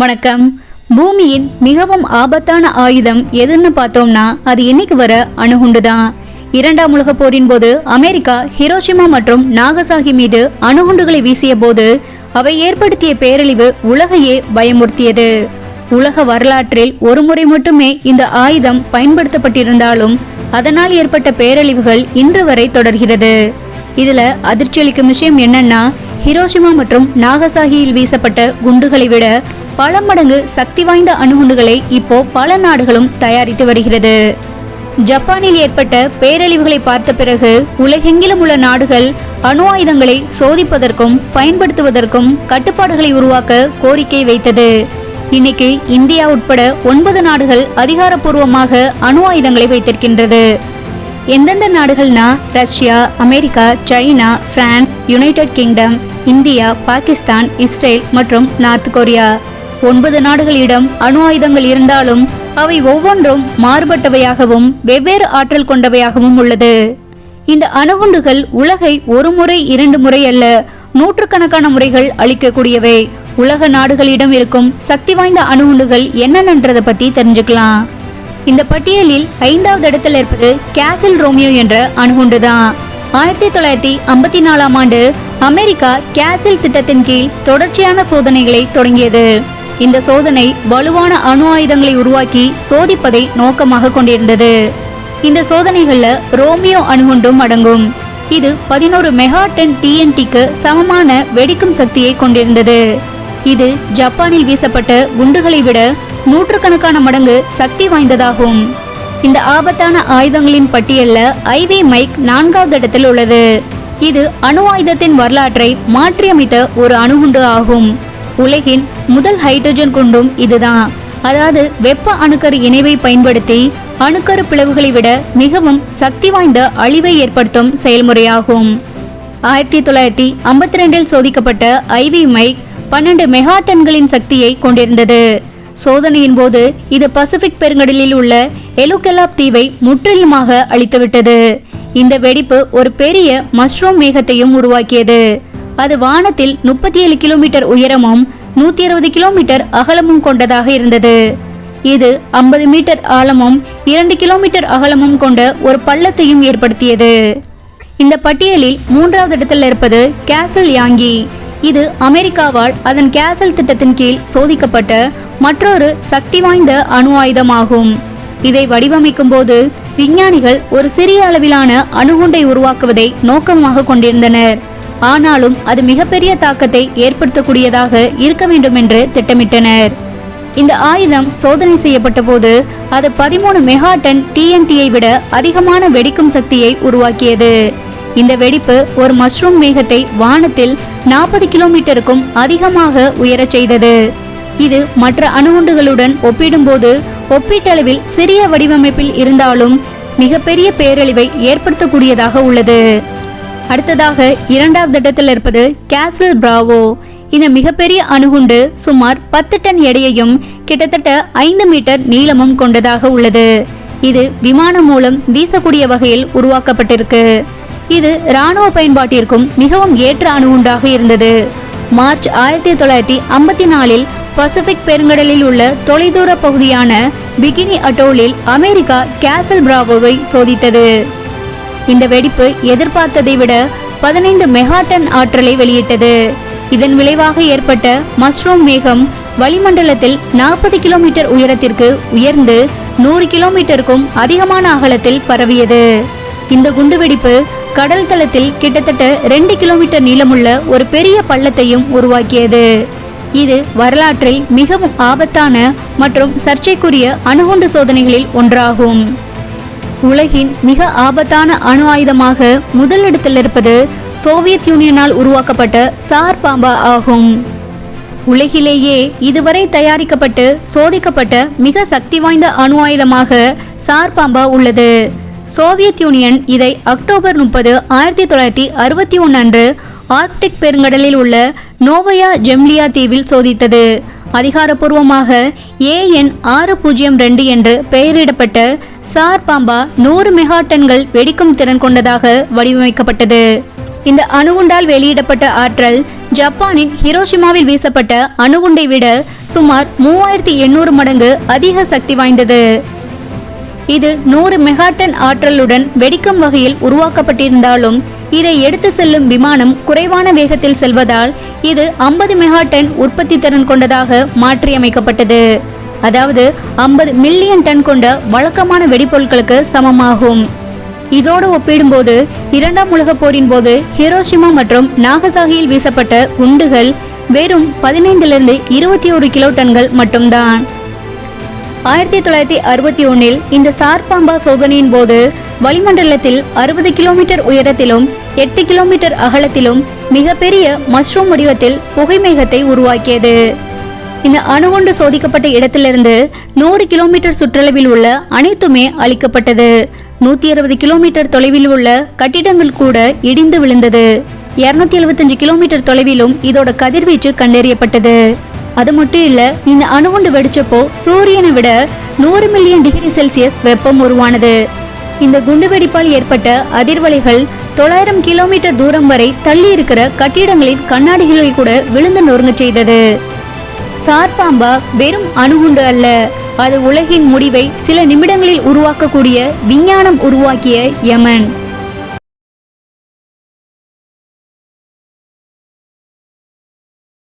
வணக்கம். பூமியின் மிகவும் ஆபத்தான ஆயுதம் எதுன்னு பார்த்தோம்னா அது இன்னைக்கு வர அணுகுண்டு தான். இரண்டாம் உலக போரின் போது அமெரிக்கா ஹிரோஷிமா மற்றும் நாகசாகி மீது அணுகுண்டுகளை வீசிய போது அவை ஏற்படுத்திய பேரழிவு உலகையே பயமுறுத்தியது. உலக வரலாற்றில் ஒரு முறை மட்டுமே இந்த ஆயுதம் பயன்படுத்தப்பட்டிருந்தாலும் அதனால் ஏற்பட்ட பேரழிவுகள் இன்று வரை தொடர்கிறது. இதுல அதிர்ச்சியளிக்கும் விஷயம் என்னன்னா, ஹிரோஷிமா மற்றும் நாகசாகியில் வீசப்பட்ட குண்டுகளை விட பல மடங்கு சக்தி வாய்ந்த அணுகுண்டுகளை இப்போ பல நாடுகளும் தயாரித்து வருகிறது. ஜப்பானில் ஏற்பட்ட பேரழிவுகளை பார்த்த பிறகு உலகெங்கிலும் உள்ள நாடுகள் அணு ஆயுதங்களை சோதிப்பதற்கும் பயன்படுத்துவதற்கும் கட்டுப்பாடுகளை உருவாக்க கோரிக்கை வைத்தது. இன்னைக்கு இந்தியா உட்பட 9 நாடுகள் அதிகாரப்பூர்வமாக அணு ஆயுதங்களை வைத்திருக்கின்றது. எந்தெந்த நாடுகள்னா Russia, America, China, France, United Kingdom, India, Pakistan, Israel மற்றும் நார்த் கொரியா. 9 நாடுகளிடம் அணு ஆயுதங்கள் இருந்தாலும் அவை ஒவ்வொன்றும் மாறுபட்டவையாகவும் வெவ்வேறு ஆற்றல் கொண்டவையாகவும் உள்ளது. இந்த அணுகுண்டுகள் உலகை ஒரு முறை 2 முறை அல்ல, நூற்றுக்கணக்கான முறைகள் அளிக்கக்கூடியவை. உலக நாடுகளிடம் இருக்கும் சக்தி வாய்ந்த அணுகுண்டுகள் என்னென்னன்றதை பத்தி தெரிஞ்சுக்கலாம். இந்த பட்டியலில் 5வது இடத்தில் இருப்பது கேசில் ரோமியோ என்ற அணுகுண்டு தான். 1954ஆம் ஆண்டு அமெரிக்கா கேசில் திட்டத்தின் கீழ் தொடர்ச்சியான சோதனைகளை தொடங்கியது. இந்த சோதனை வலுவான அணு ஆயுதங்களை உருவாக்கி சோதிப்பதை நோக்கமாக கொண்டிருந்தது. இந்த சோதனைகள்ல ரோமியோ அணுகுண்டும் அடங்கும். இது 11 மெகாடன் TNTக்கு சமமான வெடிக்கும் சக்தியை கொண்டிருந்தது. இது ஜப்பானில் வீசப்பட்ட குண்டுகளை விட நூற்றுக்கணக்கான மடங்கு சக்தி வாய்ந்ததாகும். இந்த ஆபத்தான ஆயுதங்களின் பட்டியல்ல ஐவி மைக் 4வது இடத்தில் உள்ளது. இது அணு ஆயுதத்தின் வரலாற்றை மாற்றியமைத்த ஒரு அணுகுண்டு ஆகும். உலகின் முதல் ஹைட்ரஜன் குண்டும் இதுதான். அதாவது வெப்ப அணுக்கரு இணைவை பயன்படுத்தி அணுக்கரு பிளவுகளை விட மிகவும் சக்தி வாய்ந்த அழிவை ஏற்படுத்தும் செயல்முறையாகும். 1952இல் சோதிக்கப்பட்ட ஐவி மைக் 12 மெகாடன்களின் சக்தியை கொண்டிருந்தது. சோதனையின் போது இது பசிபிக் பெருங்கடலில் உள்ள எலுகெலாப் தீவை முற்றிலுமாக அழித்துவிட்டது. இந்த வெடிப்பு ஒரு பெரிய மஷ்ரூம் மேகத்தையும் உருவாக்கியது. அது வானத்தில் 37 கிலோமீட்டர் உயரமும் 160 கிலோமீட்டர் அகலமும் கொண்டதாக இருந்தது. இது 50 மீட்டர் ஆழமும் 2 கிலோமீட்டர் அகலமும் கொண்ட ஒரு பள்ளத்தையும் ஏற்படுத்தியது. இந்த பட்டியலில் 3வது இடத்தில் இருப்பது கேசல் யாங்கி. இது அமெரிக்காவால் அதன் கேசல் திட்டத்தின் கீழ் சோதிக்கப்பட்ட மற்றொரு சக்தி வாய்ந்த அணு ஆயுதமாகும். இதை வடிவமைக்கும் போது விஞ்ஞானிகள் ஒரு சிறிய அளவிலான அணுகுண்டை உருவாக்குவதை நோக்கமாக கொண்டிருந்தனர். ஆனாலும் அது மிகப்பெரிய தாக்கத்தை ஏற்படுத்தக்கூடியதாக இருக்க வேண்டும் என்று திட்டமிட்டனர். இந்த ஆயுதம் சோதனை செய்யப்பட்ட போது அது 13 மெகாடன் TNTயை விட அதிகமான வெடிக்கும் சக்தியை உருவாக்கியது. இந்த வெடிப்பு ஒரு மஷ்ரூம் மேகத்தை வானத்தில் 40 கிலோமீட்டருக்கும் அதிகமாக உயரச் செய்தது. இது மற்ற அணுகுண்டுகளுடன் ஒப்பிடும்போது ஒப்பீட்டளவில் சிறிய வடிவமைப்பில் இருந்தாலும் மிகப்பெரிய பேரழிவை ஏற்படுத்தக்கூடியதாக உள்ளது. அடுத்ததாக 2வது இடத்தில் இருப்பது கேசல் பிராவோ. இந்த மிகப்பெரிய அணுகுண்டு சுமார் 10 டன் எடையையும் கிட்டத்தட்ட 5 மீட்டர் நீளமும் கொண்டதாக உள்ளது. இது விமானம் மூலம் வீசக்கூடிய வகையில் உருவாக்கப்பட்டிருக்கு. இது இராணுவ பயன்பாட்டிற்கும் மிகவும் ஏற்ற அணுகுண்டாக இருந்தது. மார்ச் 1954இல் பசிபிக் பெருங்கடலில் உள்ள தொலைதூர பகுதியான பிகினி அட்டோலில் அமெரிக்கா கேசல் பிராவோவை சோதித்தது. இந்த வெடிப்பு எதிர்பார்த்ததை விட 15 மெகாடன் ஆற்றலை வெளியிட்டது. இதன் விளைவாக ஏற்பட்ட மஷ்ரூம் மேகம் வளிமண்டலத்தில் 40 கிலோமீட்டர் உயரத்திற்கு உயர்ந்து 100 கிலோமீட்டருக்கும் அதிகமான அகலத்தில் பரவியது. இந்த குண்டுவெடிப்பு கடல் தளத்தில் கிட்டத்தட்ட 2 கிலோமீட்டர் நீளமுள்ள ஒரு பெரிய பள்ளத்தையும் உருவாக்கியது. இது வரலாற்றில் மிகவும் ஆபத்தான மற்றும் சர்ச்சைக்குரிய அணுகுண்டு சோதனைகளில் ஒன்றாகும். உலகின் மிக ஆபத்தான அணு ஆயுதமாக முதலிடத்தில் இருப்பது சோவியத் யூனியனால் உருவாக்கப்பட்ட சார் பாம்பா ஆகும். உலகிலேயே இதுவரை தயாரிக்கப்பட்டு சோதிக்கப்பட்ட மிக சக்தி வாய்ந்த அணு ஆயுதமாக சார் பாம்பா உள்ளது. சோவியத் யூனியன் இதை அக்டோபர் 30, 1961 அன்று ஆர்க்டிக் பெருங்கடலில் உள்ள நோவயா ஜெம்லியா தீவில் சோதித்தது. அதிகாரப்பூர்வமாக AN 602 என்று பெயரிடப்பட்ட சார் பாம்பா 100 மெகாடன்கள் வெடிக்கும் திறன் கொண்டதாக வடிவமைக்கப்பட்டது. இந்த அணுகுண்டால் வெளியிடப்பட்ட ஆற்றல் ஜப்பானின் ஹிரோஷிமாவில் வீசப்பட்ட அணுகுண்டை விட சுமார் 3800 மடங்கு அதிக சக்தி வாய்ந்தது. இது 100 மெகாடன் ஆற்றலுடன் வெடிக்கும் வகையில் உருவாக்கப்பட்டிருந்தாலும் இதை எடுத்து செல்லும் விமானம் குறைவான வேகத்தில் செல்வதால் இது 50 மெகாடன் உற்பத்தி திறன் கொண்டதாக மாற்றியமைக்கப்பட்டது. அதாவது 50 மில்லியன் டன் கொண்ட வழக்கமான வெடிப்பொருட்களுக்கு சமமாகும். இதோடு ஒப்பிடும்போது இரண்டாம் உலகப் போரின் போது ஹிரோஷிமா மற்றும் நாகசாகியில் வீசப்பட்ட குண்டுகள் வெறும் 15 to 21 கிலோ டன்கள் மட்டும்தான். 1961 இந்த சார்பாம்பா சோதனையின் போது வளிமண்டலத்தில் 60 கிலோமீட்டர் உயரத்திலும் 8 கிலோமீட்டர் அகலத்திலும் மிகப்பெரிய மஷ்ரூம் வடிவத்தில் புகைமேகத்தை உருவாக்கியது. இந்த அணுகுண்டு சோதிக்கப்பட்ட இடத்திலிருந்து 100 கிலோமீட்டர் சுற்றளவில் உள்ள அனைத்துமே அழிக்கப்பட்டது. 160 கிலோமீட்டர் தொலைவில் உள்ள கட்டிடங்கள் கூட இடிந்து விழுந்தது. 275 கிலோமீட்டர் தொலைவிலும் இதோட கதிர்வீச்சு கண்டறியப்பட்டது. அது மட்டும் இல்ல, இந்த அணுகுண்டு வெடிச்சப்போ சூரியனை விட 100 மில்லியன் டிகிரி செல்சியஸ் வெப்பம் உருவானது. இந்த குண்டு வெடிப்பால் ஏற்பட்ட அதிர்வலைகள் 900 கிலோமீட்டர் தூரம் வரை தள்ளி இருக்கிற கட்டிடங்களின் கண்ணாடிகளை கூட விழுந்து நொறுங்க செய்தது. சார்பாம்பா வெறும் அணுகுண்டு அல்ல, அது உலகின் முடிவை சில நிமிடங்களில் உருவாக்கக்கூடிய விஞ்ஞானம் உருவாக்கிய யமன்.